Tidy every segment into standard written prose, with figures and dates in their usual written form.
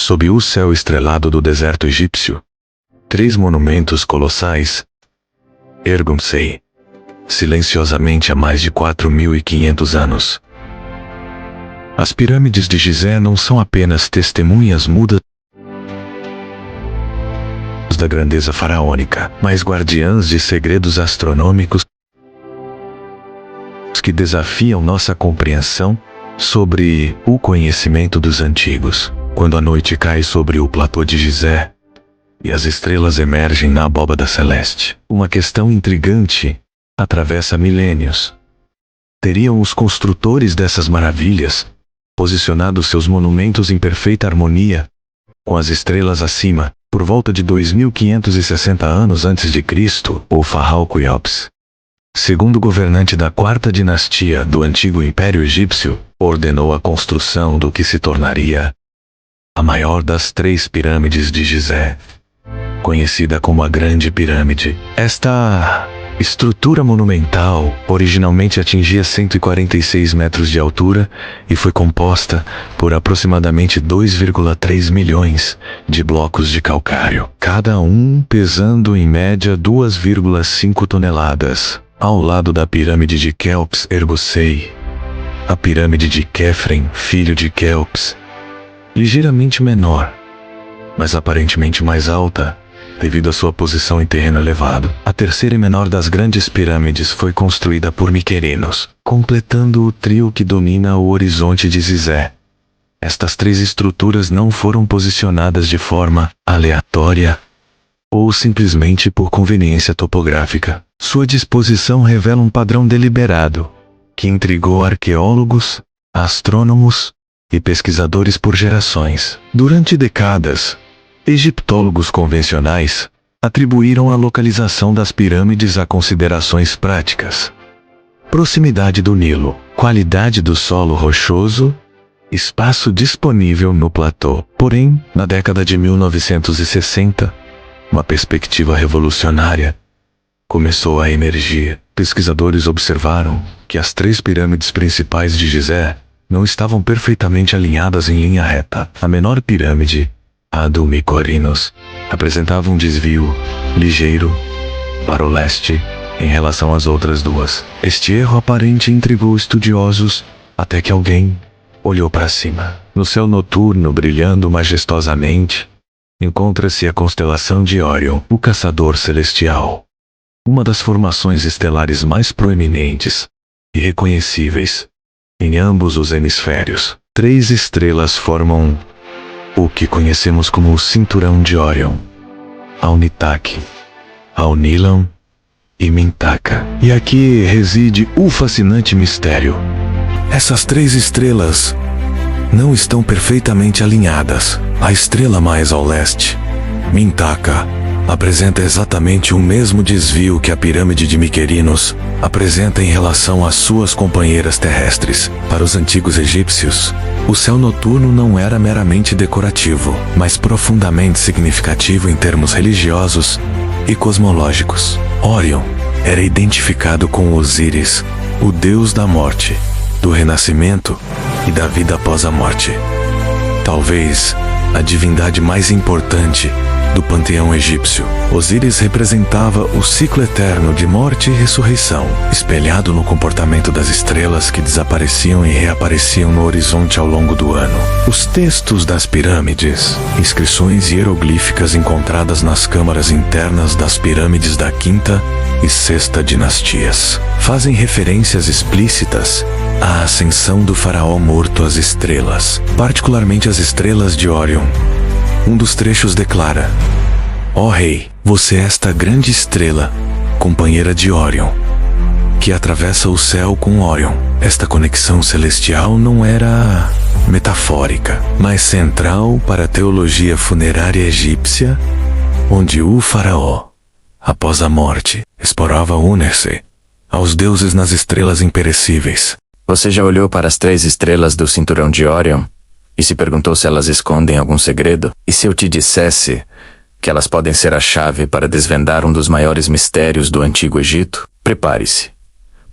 Sob o céu estrelado do deserto egípcio, 3 monumentos colossais erguem-se silenciosamente há mais de 4.500 anos. As pirâmides de Gizé não são apenas testemunhas mudas da grandeza faraônica, mas guardiãs de segredos astronômicos que desafiam nossa compreensão sobre o conhecimento dos antigos. Quando a noite cai sobre o platô de Gizé e as estrelas emergem na abóbada celeste, uma questão intrigante atravessa milênios. Teriam os construtores dessas maravilhas posicionado seus monumentos em perfeita harmonia com as estrelas acima, por volta de 2560 anos antes de Cristo, o faraó Quéops, segundo governante da 4ª dinastia do antigo Império Egípcio, ordenou a construção do que se tornaria a maior das 3 pirâmides de Gizé, conhecida como a Grande Pirâmide. Esta estrutura monumental originalmente atingia 146 metros de altura e foi composta por aproximadamente 2,3 milhões de blocos de calcário, cada um pesando em média 2,5 toneladas. Ao lado da pirâmide de Quéops ergue-se a pirâmide de Quéfren, filho de Quéops, ligeiramente menor, mas aparentemente mais alta, devido à sua posição em terreno elevado. A terceira e menor das grandes pirâmides foi construída por Miquerinos, completando o trio que domina o horizonte de Gizé. Estas 3 estruturas não foram posicionadas de forma aleatória ou simplesmente por conveniência topográfica. Sua disposição revela um padrão deliberado, que intrigou arqueólogos, astrônomos e pesquisadores por gerações. Durante décadas, egiptólogos convencionais atribuíram a localização das pirâmides a considerações práticas: proximidade do Nilo, qualidade do solo rochoso, espaço disponível no platô. Porém, na década de 1960, uma perspectiva revolucionária começou a emergir. Pesquisadores observaram que as 3 pirâmides principais de Gizé não estavam perfeitamente alinhadas em linha reta. A menor pirâmide, a do Mykonos, apresentava um desvio ligeiro para o leste em relação às outras 2. Este erro aparente intrigou estudiosos até que alguém olhou para cima. No céu noturno, brilhando majestosamente, encontra-se a constelação de Órion, o caçador celestial, uma das formações estelares mais proeminentes e reconhecíveis em ambos os hemisférios. 3 estrelas formam o que conhecemos como o Cinturão de Órion: Alnitak, Alnilam e Mintaka. E aqui reside o fascinante mistério. Essas 3 estrelas não estão perfeitamente alinhadas. A estrela mais ao leste, Mintaka, apresenta exatamente o mesmo desvio que a pirâmide de Miquerinos apresenta em relação às suas companheiras terrestres. Para os antigos egípcios, o céu noturno não era meramente decorativo, mas profundamente significativo em termos religiosos e cosmológicos. Órion era identificado com Osíris, o deus da morte, do renascimento e da vida após a morte. Talvez a divindade mais importante do panteão egípcio. Osíris representava o ciclo eterno de morte e ressurreição, espelhado no comportamento das estrelas que desapareciam e reapareciam no horizonte ao longo do ano. Os textos das pirâmides, inscrições hieroglíficas encontradas nas câmaras internas das pirâmides da 5ª e 6ª dinastias, fazem referências explícitas à ascensão do faraó morto às estrelas, particularmente as estrelas de Órion. Um dos trechos declara: ó rei, você é esta grande estrela, companheira de Órion, que atravessa o céu com Órion. Esta conexão celestial não era metafórica, mas central para a teologia funerária egípcia, onde o faraó, após a morte, explorava unir-se aos deuses nas estrelas imperecíveis. Você já olhou para as 3 estrelas do cinturão de Órion e se perguntou se elas escondem algum segredo? E se eu te dissesse que elas podem ser a chave para desvendar um dos maiores mistérios do Antigo Egito? Prepare-se,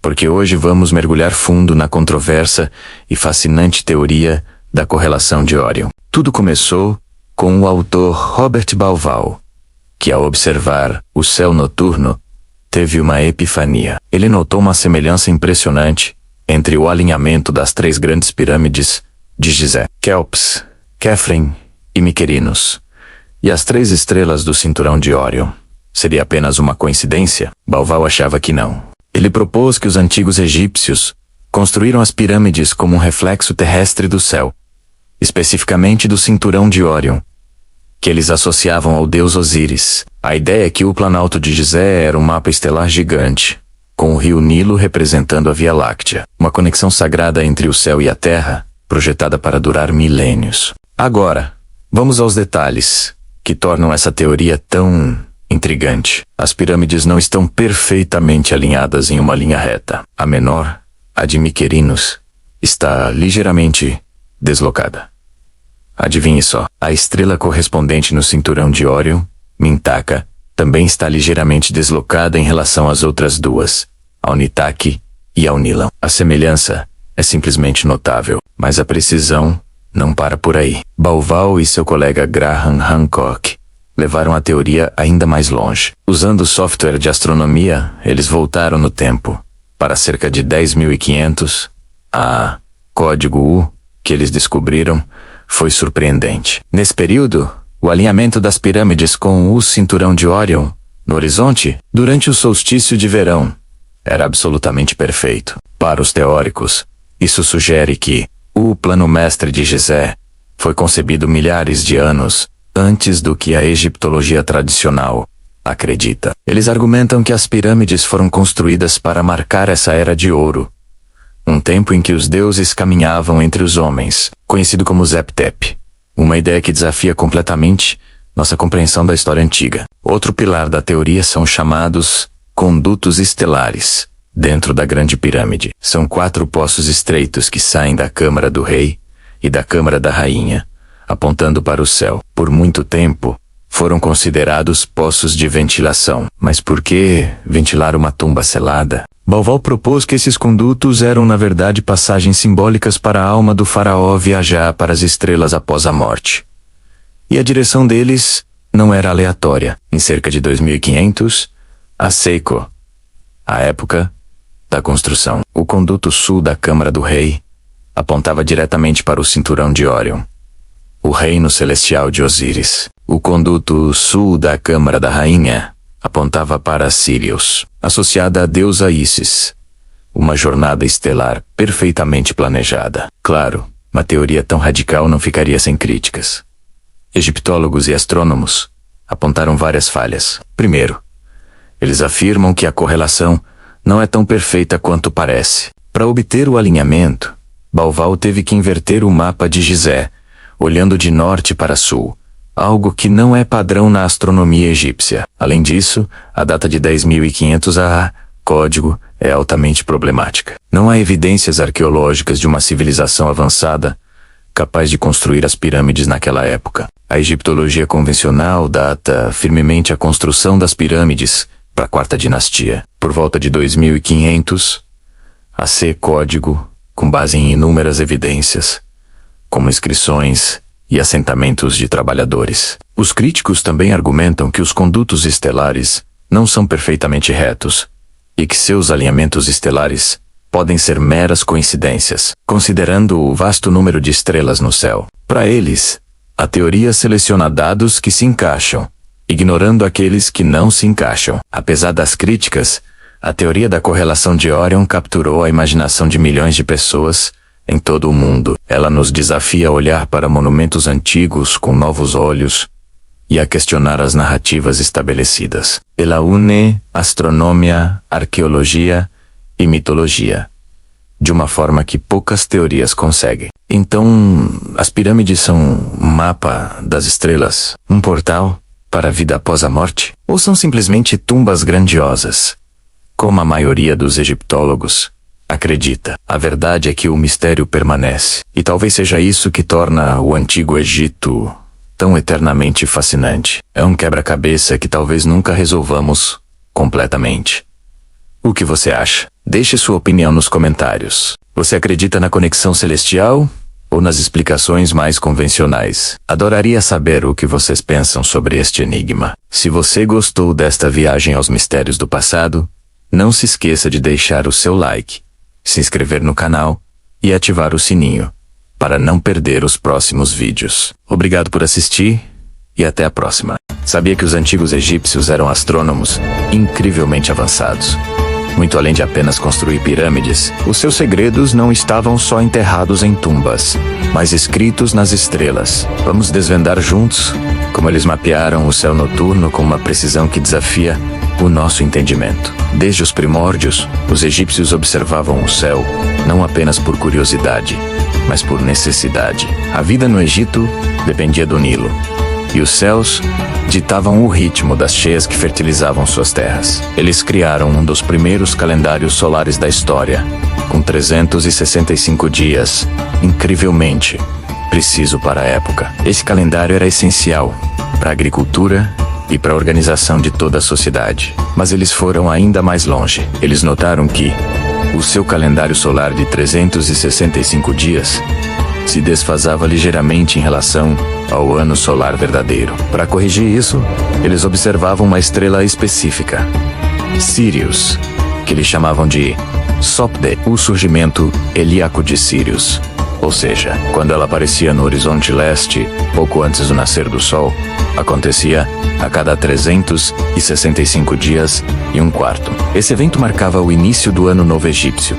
porque hoje vamos mergulhar fundo na controversa e fascinante teoria da correlação de Órion. Tudo começou com o autor Robert Bauval, que ao observar o céu noturno, teve uma epifania. Ele notou uma semelhança impressionante entre o alinhamento das 3 grandes pirâmides de Gizé, Kelps, Kefren e Miquerinos, e as 3 estrelas do cinturão de Órion. Seria apenas uma coincidência? Bauval achava que não. Ele propôs que os antigos egípcios construíram as pirâmides como um reflexo terrestre do céu, especificamente do cinturão de Órion, que eles associavam ao deus Osíris. A ideia é que o Planalto de Gizé era um mapa estelar gigante, com o rio Nilo representando a Via Láctea, uma conexão sagrada entre o céu e a terra, projetada para durar milênios. Agora, vamos aos detalhes que tornam essa teoria tão intrigante. As pirâmides não estão perfeitamente alinhadas em uma linha reta. A menor, a de Miquerinos, está ligeiramente deslocada. Adivinhe só, a estrela correspondente no cinturão de Órion, Mintaka, também está ligeiramente deslocada em relação às outras 2, ao Nitaki e ao Nilão. A semelhança é simplesmente notável, mas a precisão não para por aí. Bauval e seu colega Graham Hancock levaram a teoria ainda mais longe. Usando software de astronomia, eles voltaram no tempo para cerca de 10.500. A código U que eles descobriram foi surpreendente. Nesse período, o alinhamento das pirâmides com o cinturão de Órion no horizonte, durante o solstício de verão, era absolutamente perfeito. Para os teóricos, isso sugere que o plano mestre de Gizé foi concebido milhares de anos antes do que a egiptologia tradicional acredita. Eles argumentam que as pirâmides foram construídas para marcar essa era de ouro, um tempo em que os deuses caminhavam entre os homens, conhecido como Zep-Tep, uma ideia que desafia completamente nossa compreensão da história antiga. Outro pilar da teoria são chamados condutos estelares. Dentro da Grande Pirâmide, são 4 poços estreitos que saem da Câmara do Rei e da Câmara da Rainha, apontando para o céu. Por muito tempo, foram considerados poços de ventilação. Mas por que ventilar uma tumba selada? Bauval propôs que esses condutos eram na verdade passagens simbólicas para a alma do faraó viajar para as estrelas após a morte. E a direção deles não era aleatória. Em cerca de 2500, a Seiko, a época da construção, o conduto sul da Câmara do Rei apontava diretamente para o cinturão de Órion, o reino celestial de Osíris. O conduto sul da Câmara da Rainha apontava para Sirius, associada à deusa Ísis. Uma jornada estelar perfeitamente planejada. Claro, uma teoria tão radical não ficaria sem críticas. Egiptólogos e astrônomos apontaram várias falhas. Primeiro, eles afirmam que a correlação não é tão perfeita quanto parece. Para obter o alinhamento, Bauval teve que inverter o mapa de Gizé, olhando de norte para sul, algo que não é padrão na astronomia egípcia. Além disso, a data de 10.500 a código é altamente problemática. Não há evidências arqueológicas de uma civilização avançada capaz de construir as pirâmides naquela época. A egiptologia convencional data firmemente a construção das pirâmides para a 4ª dinastia. Por volta de 2500, a C código, com base em inúmeras evidências, como inscrições e assentamentos de trabalhadores. Os críticos também argumentam que os condutos estelares não são perfeitamente retos e que seus alinhamentos estelares podem ser meras coincidências, considerando o vasto número de estrelas no céu. Para eles, a teoria seleciona dados que se encaixam, ignorando aqueles que não se encaixam. Apesar das críticas, a teoria da correlação de Órion capturou a imaginação de milhões de pessoas em todo o mundo. Ela nos desafia a olhar para monumentos antigos com novos olhos e a questionar as narrativas estabelecidas. Ela une astronomia, arqueologia e mitologia, de uma forma que poucas teorias conseguem. Então, as pirâmides são um mapa das estrelas, um portal para a vida após a morte? Ou são simplesmente tumbas grandiosas, como a maioria dos egiptólogos acredita? A verdade é que o mistério permanece, e talvez seja isso que torna o Antigo Egito tão eternamente fascinante. É um quebra-cabeça que talvez nunca resolvamos completamente. O que você acha? Deixe sua opinião nos comentários. Você acredita na conexão celestial ou nas explicações mais convencionais. Adoraria saber o que vocês pensam sobre este enigma. Se você gostou desta viagem aos mistérios do passado, não se esqueça de deixar o seu like, se inscrever no canal e ativar o sininho, para não perder os próximos vídeos. Obrigado por assistir e até a próxima. Sabia que os antigos egípcios eram astrônomos incrivelmente avançados? Muito além de apenas construir pirâmides, os seus segredos não estavam só enterrados em tumbas, mas escritos nas estrelas. Vamos desvendar juntos como eles mapearam o céu noturno com uma precisão que desafia o nosso entendimento. Desde os primórdios, os egípcios observavam o céu não apenas por curiosidade, mas por necessidade. A vida no Egito dependia do Nilo, e os céus ditavam o ritmo das cheias que fertilizavam suas terras. Eles criaram um dos primeiros calendários solares da história, com 365 dias, incrivelmente preciso para a época. Esse calendário era essencial para a agricultura e para a organização de toda a sociedade. Mas eles foram ainda mais longe. Eles notaram que o seu calendário solar de 365 dias se desfasava ligeiramente em relação ao ano solar verdadeiro. Para corrigir isso, eles observavam uma estrela específica, Sirius, que eles chamavam de Sopde, o surgimento helíaco de Sirius. Ou seja, quando ela aparecia no horizonte leste, pouco antes do nascer do Sol, acontecia a cada 365 dias e um quarto. Esse evento marcava o início do Ano Novo Egípcio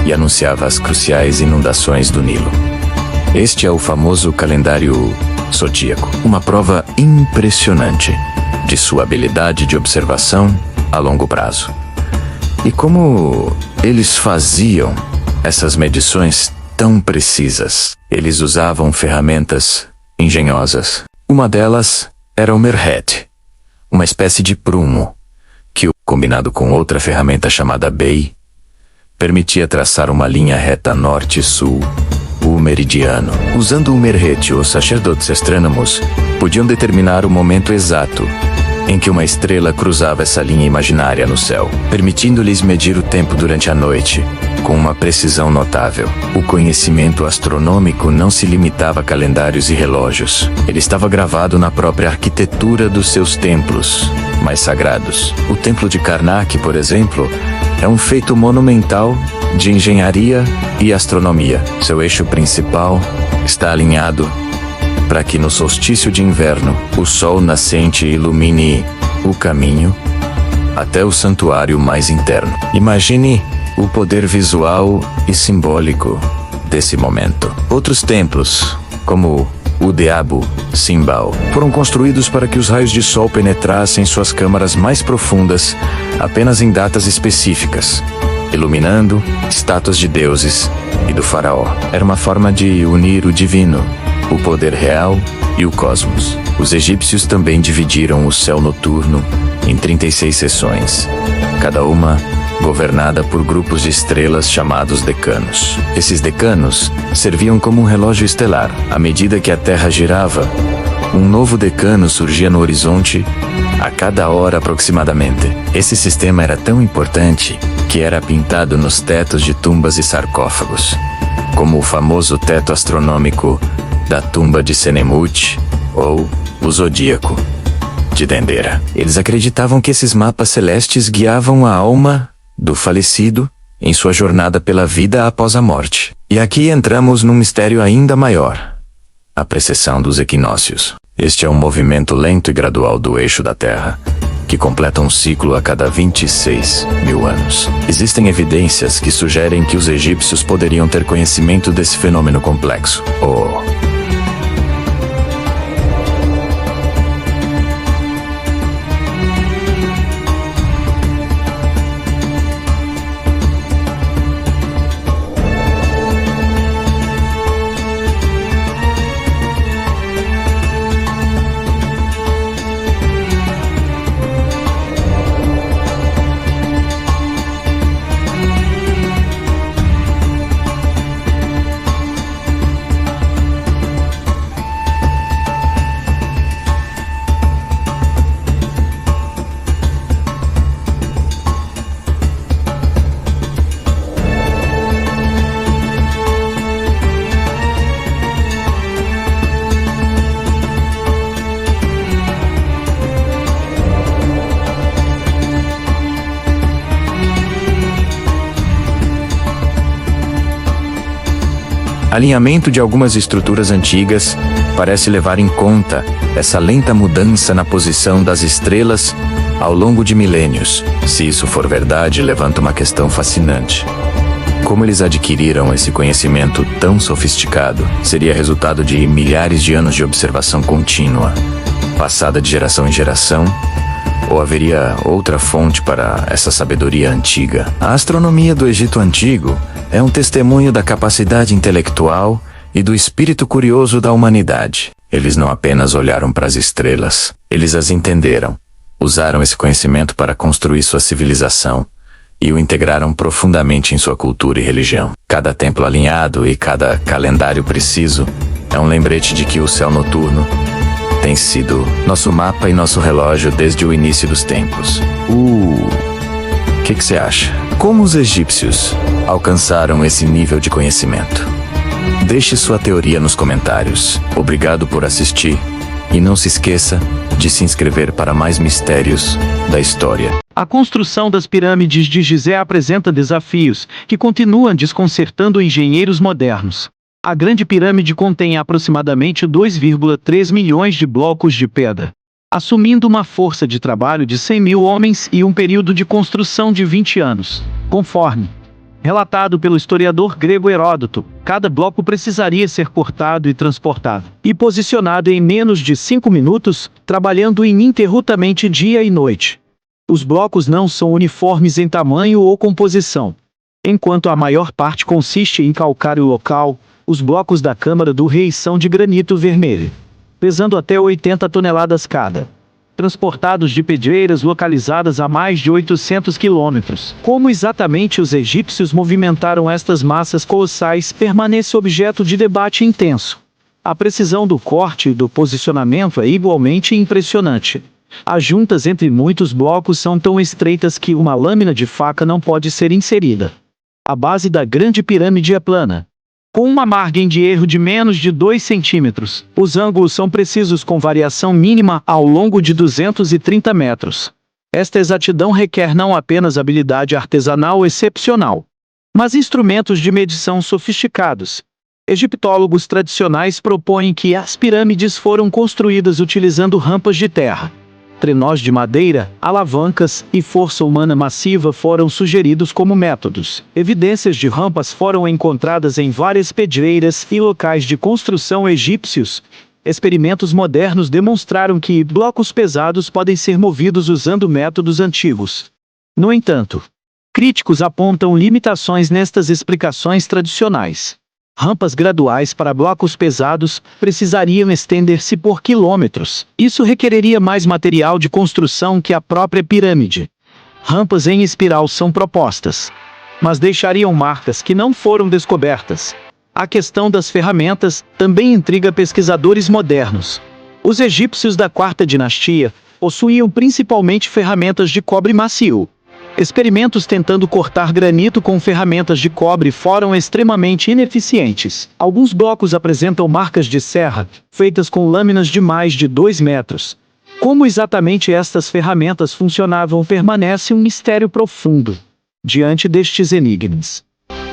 e anunciava as cruciais inundações do Nilo. Este é o famoso calendário zodíaco, uma prova impressionante de sua habilidade de observação a longo prazo. E como eles faziam essas medições tão precisas? Eles usavam ferramentas engenhosas. Uma delas era o merhet, uma espécie de prumo, que, combinado com outra ferramenta chamada bey, permitia traçar uma linha reta norte-sul, o meridiano. Usando o merhet, os sacerdotes astrônomos podiam determinar o momento exato em que uma estrela cruzava essa linha imaginária no céu, permitindo-lhes medir o tempo durante a noite, com uma precisão notável. O conhecimento astronômico não se limitava a calendários e relógios. Ele estava gravado na própria arquitetura dos seus templos mais sagrados. O Templo de Karnak, por exemplo, é um feito monumental de engenharia e astronomia. Seu eixo principal está alinhado para que no solstício de inverno, o sol nascente ilumine o caminho até o santuário mais interno. Imagine o poder visual e simbólico desse momento. Outros templos, como o de Abu Simbel, foram construídos para que os raios de sol penetrassem suas câmaras mais profundas apenas em datas específicas, iluminando estátuas de deuses e do faraó. Era uma forma de unir o divino, o poder real e o cosmos. Os egípcios também dividiram o céu noturno em 36 seções, cada uma governada por grupos de estrelas chamados decanos. Esses decanos serviam como um relógio estelar. À medida que a Terra girava, um novo decano surgia no horizonte a cada hora aproximadamente. Esse sistema era tão importante que era pintado nos tetos de tumbas e sarcófagos, como o famoso teto astronômico da tumba de Senemut ou o zodíaco de Dendera. Eles acreditavam que esses mapas celestes guiavam a alma do falecido em sua jornada pela vida após a morte. E aqui entramos num mistério ainda maior: a precessão dos equinócios. Este é um movimento lento e gradual do eixo da Terra, que completa um ciclo a cada 26 mil anos. Existem evidências que sugerem que os egípcios poderiam ter conhecimento desse fenômeno complexo. alinhamento de algumas estruturas antigas parece levar em conta essa lenta mudança na posição das estrelas ao longo de milênios. Se isso for verdade, levanta uma questão fascinante. Como eles adquiriram esse conhecimento tão sofisticado? Seria resultado de milhares de anos de observação contínua, passada de geração em geração? Ou haveria outra fonte para essa sabedoria antiga? A astronomia do Egito Antigo é um testemunho da capacidade intelectual e do espírito curioso da humanidade. Eles não apenas olharam para as estrelas, eles as entenderam. Usaram esse conhecimento para construir sua civilização e o integraram profundamente em sua cultura e religião. Cada templo alinhado e cada calendário preciso é um lembrete de que o céu noturno tem sido nosso mapa e nosso relógio desde o início dos tempos. O que você acha? Como os egípcios alcançaram esse nível de conhecimento? Deixe sua teoria nos comentários. Obrigado por assistir e não se esqueça de se inscrever para mais mistérios da história. A construção das pirâmides de Gizé apresenta desafios que continuam desconcertando engenheiros modernos. A Grande Pirâmide contém aproximadamente 2,3 milhões de blocos de pedra, assumindo uma força de trabalho de 100 mil homens e um período de construção de 20 anos. Conforme relatado pelo historiador grego Heródoto, cada bloco precisaria ser cortado e transportado, e posicionado em menos de 5 minutos, trabalhando ininterruptamente dia e noite. Os blocos não são uniformes em tamanho ou composição. Enquanto a maior parte consiste em calcário local, os blocos da Câmara do Rei são de granito vermelho, pesando até 80 toneladas cada, transportados de pedreiras localizadas a mais de 800 quilômetros. Como exatamente os egípcios movimentaram estas massas colossais permanece objeto de debate intenso. A precisão do corte e do posicionamento é igualmente impressionante. As juntas entre muitos blocos são tão estreitas que uma lâmina de faca não pode ser inserida. A base da Grande Pirâmide é plana, com uma margem de erro de menos de 2 centímetros. Os ângulos são precisos com variação mínima ao longo de 230 metros. Esta exatidão requer não apenas habilidade artesanal excepcional, mas instrumentos de medição sofisticados. Egiptólogos tradicionais propõem que as pirâmides foram construídas utilizando rampas de terra. Trenós de madeira, alavancas e força humana massiva foram sugeridos como métodos. Evidências de rampas foram encontradas em várias pedreiras e locais de construção egípcios. Experimentos modernos demonstraram que blocos pesados podem ser movidos usando métodos antigos. No entanto, críticos apontam limitações nestas explicações tradicionais. Rampas graduais para blocos pesados precisariam estender-se por quilômetros. Isso requereria mais material de construção que a própria pirâmide. Rampas em espiral são propostas, mas deixariam marcas que não foram descobertas. A questão das ferramentas também intriga pesquisadores modernos. Os egípcios da Quarta Dinastia possuíam principalmente ferramentas de cobre macio. Experimentos tentando cortar granito com ferramentas de cobre foram extremamente ineficientes. Alguns blocos apresentam marcas de serra, feitas com lâminas de mais de 2 metros. Como exatamente estas ferramentas funcionavam permanece um mistério profundo. Diante destes enigmas,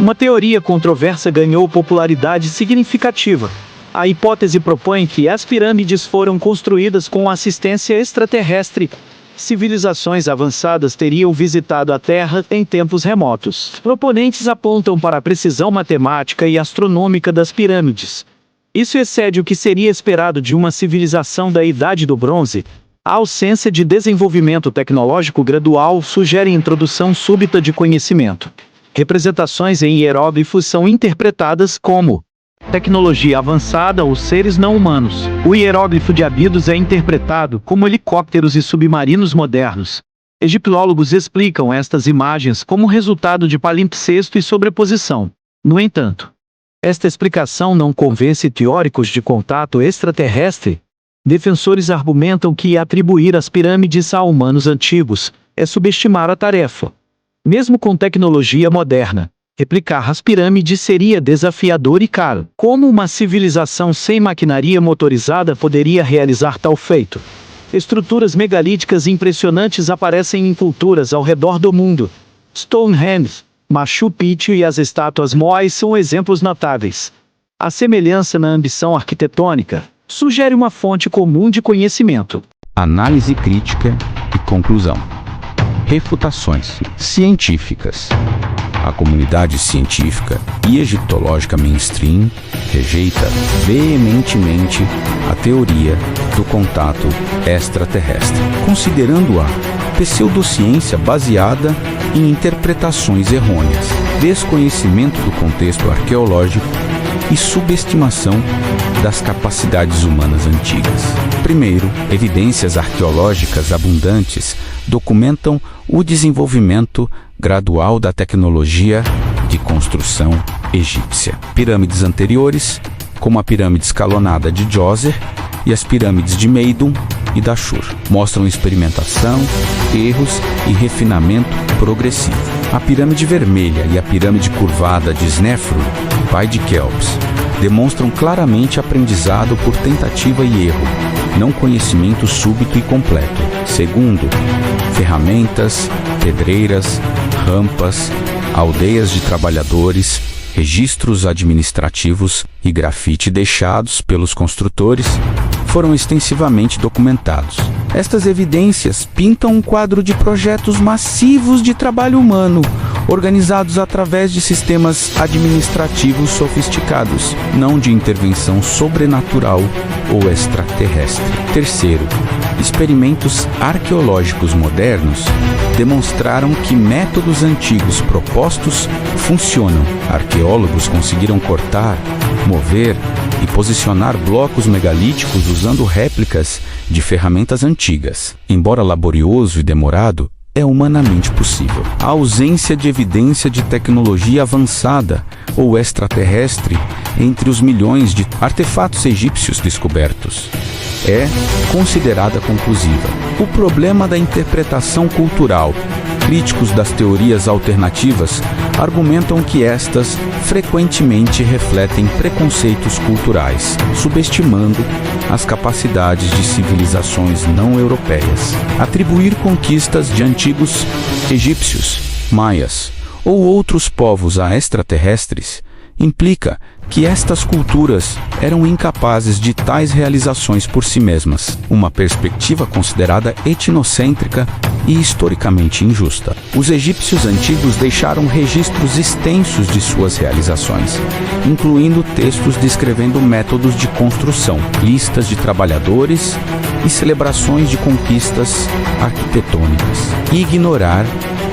uma teoria controversa ganhou popularidade significativa. A hipótese propõe que as pirâmides foram construídas com assistência extraterrestre. Civilizações avançadas teriam visitado a Terra em tempos remotos. Proponentes apontam para a precisão matemática e astronômica das pirâmides. Isso excede o que seria esperado de uma civilização da Idade do Bronze. A ausência de desenvolvimento tecnológico gradual sugere introdução súbita de conhecimento. Representações em hieróglifos são interpretadas como tecnologia avançada ou seres não humanos. O hieróglifo de Abidos é interpretado como helicópteros e submarinos modernos. Egiptólogos explicam estas imagens como resultado de palimpsesto e sobreposição. No entanto, esta explicação não convence teóricos de contato extraterrestre. Defensores argumentam que atribuir as pirâmides a humanos antigos é subestimar a tarefa. Mesmo com tecnologia moderna, replicar as pirâmides seria desafiador e caro. Como uma civilização sem maquinaria motorizada poderia realizar tal feito? Estruturas megalíticas impressionantes aparecem em culturas ao redor do mundo. Stonehenge, Machu Picchu e as estátuas Moai são exemplos notáveis. A semelhança na ambição arquitetônica sugere uma fonte comum de conhecimento. Análise crítica e conclusão. Refutações científicas. A comunidade científica e egiptológica mainstream rejeita veementemente a teoria do contato extraterrestre, considerando-a pseudociência baseada em interpretações errôneas, desconhecimento do contexto arqueológico e subestimação das capacidades humanas antigas. Primeiro, evidências arqueológicas abundantes documentam o desenvolvimento gradual da tecnologia de construção egípcia. Pirâmides anteriores, como a pirâmide escalonada de Djoser e as pirâmides de Meidum e Dashur, mostram experimentação, erros e refinamento progressivo. A pirâmide vermelha e a pirâmide curvada de Snefru, pai de Kelps, demonstram claramente aprendizado por tentativa e erro, não conhecimento súbito e completo. Segundo, ferramentas, pedreiras, rampas, aldeias de trabalhadores, registros administrativos e grafite deixados pelos construtores foram extensivamente documentados. Estas evidências pintam um quadro de projetos massivos de trabalho humano, organizados através de sistemas administrativos sofisticados, não de intervenção sobrenatural ou extraterrestre. Terceiro, experimentos arqueológicos modernos demonstraram que métodos antigos propostos funcionam. Arqueólogos conseguiram cortar, mover e posicionar blocos megalíticos usando réplicas de ferramentas antigas. Embora laborioso e demorado, é humanamente possível. A ausência de evidência de tecnologia avançada ou extraterrestre entre os milhões de artefatos egípcios descobertos é considerada conclusiva. O problema da interpretação cultural. Críticos das teorias alternativas argumentam que estas frequentemente refletem preconceitos culturais, subestimando as capacidades de civilizações não europeias. Atribuir conquistas de antigos egípcios, maias ou outros povos a extraterrestres implica que estas culturas eram incapazes de tais realizações por si mesmas, uma perspectiva considerada etnocêntrica e historicamente injusta. Os egípcios antigos deixaram registros extensos de suas realizações, incluindo textos descrevendo métodos de construção, listas de trabalhadores e celebrações de conquistas arquitetônicas. Ignorar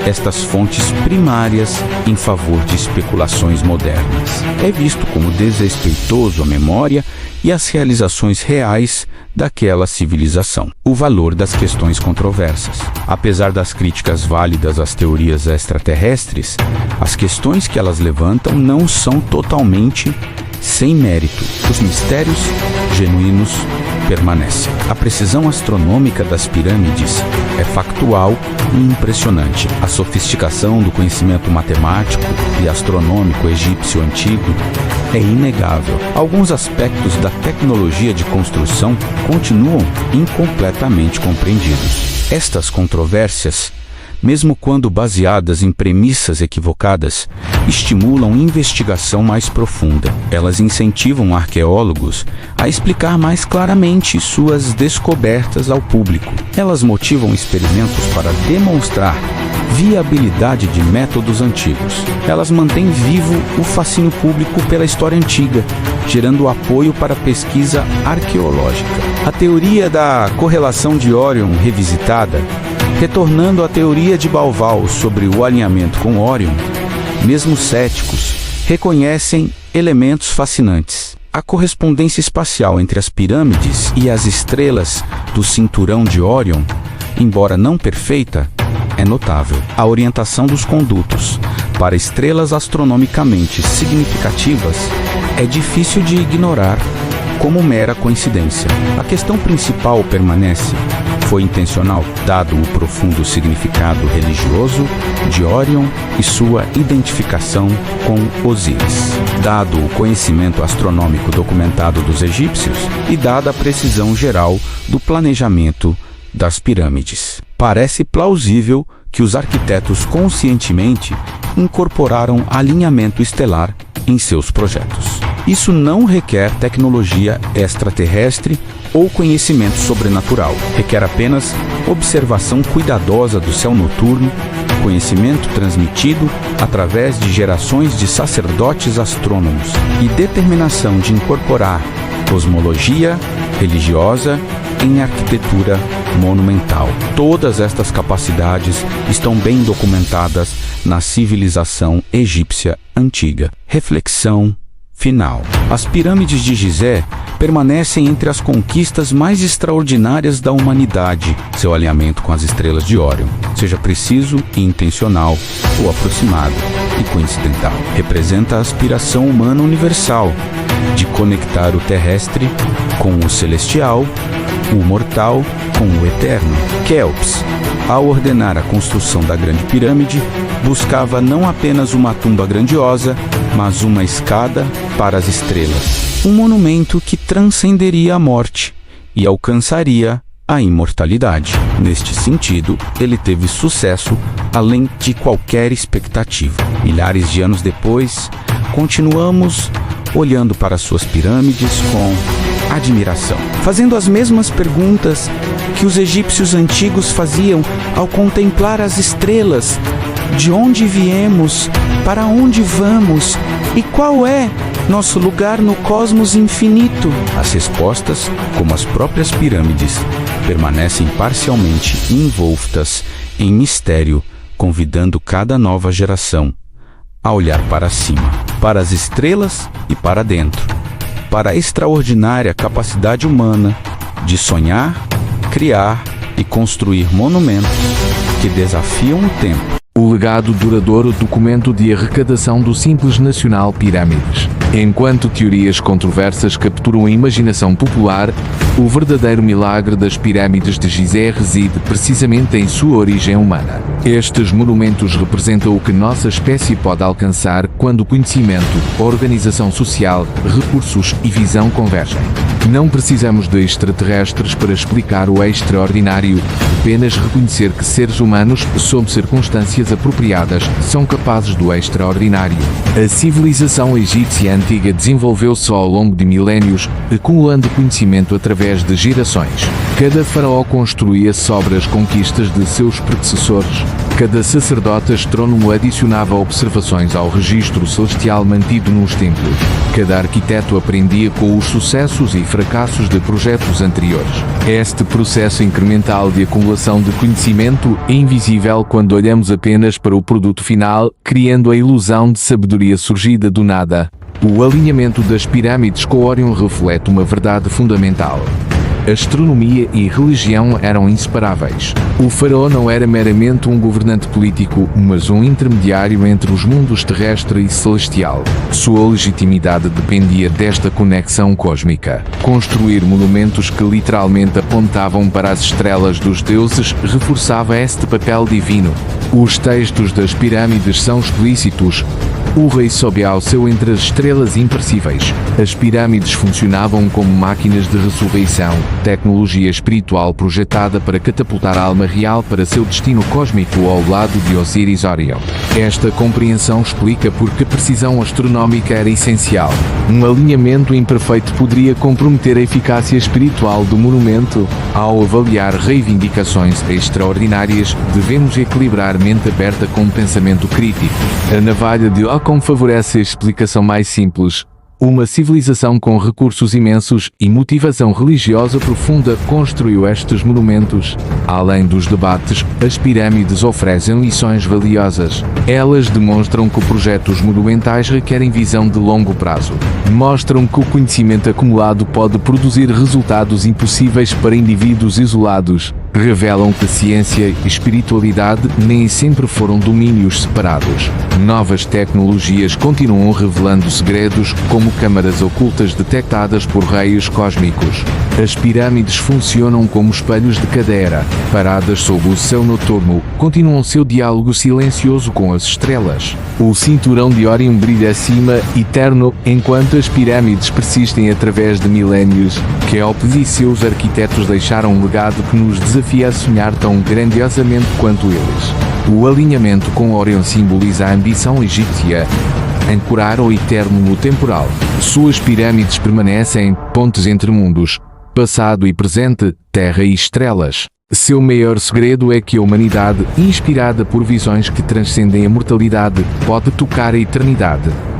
estas fontes primárias em favor de especulações modernas é visto como desrespeitoso à memória e às realizações reais daquela civilização. O valor das questões controversas. Apesar das críticas válidas às teorias extraterrestres, as questões que elas levantam não são totalmente sem mérito. Os mistérios genuínos permanecem. A precisão astronômica das pirâmides é factual e impressionante. A sofisticação do conhecimento matemático e astronômico egípcio antigo é inegável. Alguns aspectos da tecnologia de construção continuam incompletamente compreendidos. Estas controvérsias, mesmo quando baseadas em premissas equivocadas, estimulam investigação mais profunda. Elas incentivam arqueólogos a explicar mais claramente suas descobertas ao público. Elas motivam experimentos para demonstrar viabilidade de métodos antigos. Elas mantêm vivo o fascínio público pela história antiga, gerando apoio para a pesquisa arqueológica. A teoria da correlação de Órion revisitada, retornando à teoria de Bauval sobre o alinhamento com Órion, mesmo céticos reconhecem elementos fascinantes. A correspondência espacial entre as pirâmides e as estrelas do cinturão de Órion, embora não perfeita, é notável. A orientação dos condutos para estrelas astronomicamente significativas é difícil de ignorar como mera coincidência. A questão principal permanece: foi intencional, dado o profundo significado religioso de Órion e sua identificação com Osíris, dado o conhecimento astronômico documentado dos egípcios e dada a precisão geral do planejamento das pirâmides. Parece plausível que os arquitetos conscientemente incorporaram alinhamento estelar em seus projetos. Isso não requer tecnologia extraterrestre ou conhecimento sobrenatural. Requer apenas observação cuidadosa do céu noturno, conhecimento transmitido através de gerações de sacerdotes astrônomos e determinação de incorporar cosmologia religiosa em arquitetura monumental. Todas estas capacidades estão bem documentadas na civilização egípcia antiga. Reflexão final. As pirâmides de Gizé permanecem entre as conquistas mais extraordinárias da humanidade. Seu alinhamento com as estrelas de Órion, seja preciso e intencional ou aproximado e coincidental, representa a aspiração humana universal de conectar o terrestre com o celestial, o mortal com o eterno. Kelps, ao ordenar a construção da Grande Pirâmide, buscava não apenas uma tumba grandiosa, mas uma escada para as estrelas. Um monumento que transcenderia a morte e alcançaria a imortalidade. Neste sentido, ele teve sucesso além de qualquer expectativa. Milhares de anos depois, continuamos olhando para suas pirâmides com admiração, fazendo as mesmas perguntas que os egípcios antigos faziam ao contemplar as estrelas. De onde viemos? Para onde vamos? E qual é nosso lugar no cosmos infinito? As respostas, como as próprias pirâmides, permanecem parcialmente envoltas em mistério, convidando cada nova geração a olhar para cima, para as estrelas e para dentro, para a extraordinária capacidade humana de sonhar, criar e construir monumentos que desafiam o tempo. O legado duradouro documento de arrecadação do Simples Nacional Pirâmides. Enquanto teorias controversas capturam a imaginação popular, o verdadeiro milagre das pirâmides de Gizé reside precisamente em sua origem humana. Estes monumentos representam o que nossa espécie pode alcançar quando o conhecimento, organização social, recursos e visão convergem. Não precisamos de extraterrestres para explicar o extraordinário, apenas reconhecer que seres humanos, sob circunstâncias apropriadas, são capazes do extraordinário. A civilização egípcia antiga desenvolveu-se ao longo de milénios, acumulando conhecimento através de gerações. Cada faraó construía sobre as conquistas de seus predecessores. Cada sacerdote astrônomo adicionava observações ao registro celestial mantido nos templos. Cada arquiteto aprendia com os sucessos e fracassos de projetos anteriores. Este processo incremental de acumulação de conhecimento é invisível quando olhamos apenas para o produto final, criando a ilusão de sabedoria surgida do nada. O alinhamento das pirâmides com Órion reflete uma verdade fundamental. Astronomia e religião eram inseparáveis. O faraó não era meramente um governante político, mas um intermediário entre os mundos terrestre e celestial. Sua legitimidade dependia desta conexão cósmica. Construir monumentos que literalmente apontavam para as estrelas dos deuses reforçava este papel divino. Os textos das pirâmides são explícitos. O rei sobe ao céu entre as estrelas imperecíveis. As pirâmides funcionavam como máquinas de ressurreição, tecnologia espiritual projetada para catapultar a alma real para seu destino cósmico ao lado de Osíris Orion. Esta compreensão explica por que a precisão astronómica era essencial. Um alinhamento imperfeito poderia comprometer a eficácia espiritual do monumento. Ao avaliar reivindicações extraordinárias, devemos equilibrar mente aberta com pensamento crítico. A navalha de Ockham favorece a explicação mais simples. Uma civilização com recursos imensos e motivação religiosa profunda construiu estes monumentos. Além dos debates, as pirâmides oferecem lições valiosas. Elas demonstram que projetos monumentais requerem visão de longo prazo. Mostram que o conhecimento acumulado pode produzir resultados impossíveis para indivíduos isolados. Revelam que ciência e espiritualidade nem sempre foram domínios separados. Novas tecnologias continuam revelando segredos, como câmaras ocultas detectadas por raios cósmicos. As pirâmides funcionam como espelhos de cada era. Paradas sob o céu noturno, continuam seu diálogo silencioso com as estrelas. O cinturão de Órion brilha acima, eterno, enquanto as pirâmides persistem através de milénios. Quéops e seus arquitetos deixaram um legado que nos desafia a sonhar tão grandiosamente quanto eles. O alinhamento com Órion simboliza a ambição egípcia ancorar o eterno no temporal. Suas pirâmides permanecem pontes entre mundos, passado e presente, terra e estrelas. Seu maior segredo é que a humanidade, inspirada por visões que transcendem a mortalidade, pode tocar a eternidade.